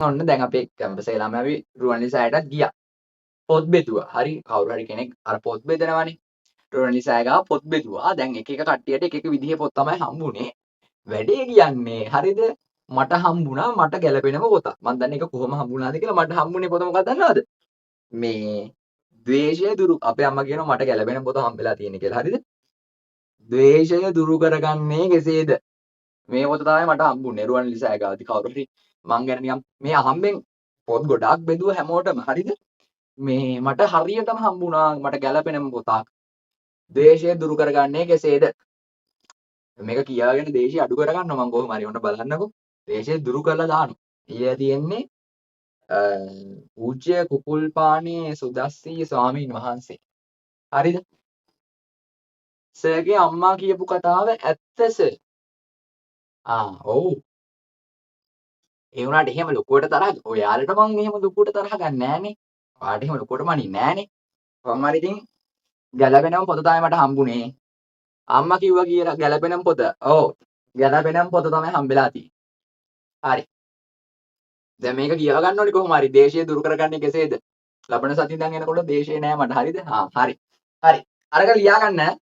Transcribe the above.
ඔන්න දැන් අපේ කැම්පස් එකේ ළමයි අපි රුවන්වැලිසෑයටත් ගියා. පොත් බෙදුවා. හරි කවුරු හරි කෙනෙක් අර පොත් බෙදනවනේ. රුවන්වැලිසෑය ගාව පොත් බෙදුවා. දැන් එක එක කට්ටියට එක එක විදිහේ පොත් තමයි හම්බුනේ. වැඩේ කියන්නේ හරිද? මට හම්බුණා මට ගැළපෙනම පොතක්. මම දන්නේ ඒක කොහොම හම්බුණාද කියලා. මට හම්බුනේ පොත මොකක්ද දන්නවද? මේ ද්වේෂය දුරු අපේ අම්මා කියනවා මට ගැළපෙන පොත හම්බෙලා තියෙන්නේ කියලා. හරිද? ද්වේෂය දුරු කරගන්නේ කෙසේද? මේ පොත තමයි මට හම්බුනේ රුවන්වැලිසෑය ගාවදී කවුරු හරි මං ගැන නිකන් මේ අහම්බෙන් පොත් ගොඩාක් බෙදුවා හැමෝටම. හරිද? මේ මට හරියටම හම්බුණා මට ගැළපෙනම පොතක්. ද්වේෂය දුරු කරගන්නේ කෙසේද? මේක කියාගෙන ද්වේෂය අඩු කරගන්නවා මම කොහොම හරි ඔන්න බලන්නකෝ. ද්වේෂය දුරු කරලා දානවා. ඊයේ තියෙන්නේ පූජ්‍ය කුකුල්පානේ සුදස්සී ස්වාමීන් වහන්සේ. හරිද? සර්ගේ අම්මා කියපු කතාව ඇත්ත සර්. ඔව්. ඒ වුණාට එහෙම ලොකුවට තරහ ඔයාලට මං එහෙම ලොකුවට තරහ ගන්න නෑනේ. ඔයාලට එහෙම ලොකුවට මනින්නේ නෑනේ. කොහොම හරි ඉතින් ගැළපෙනම පොත තමයි මට හම්බුනේ. අම්මා කිව්වා කියලා ගැළපෙනම පොත. ඔව්. ගැළපෙනම පොත තමයි හම්බෙලා තියෙන්නේ. හරි. දැන් මේක කියා ගන්න ඕනි කොහොම හරි. දේශය දුරු කරගන්නේ කෙසේද? ලබන සති ඉඳන් එනකොට දේශේ නෑ මට. හරිද? හරි. හරි. අරක ලියා ගන්න.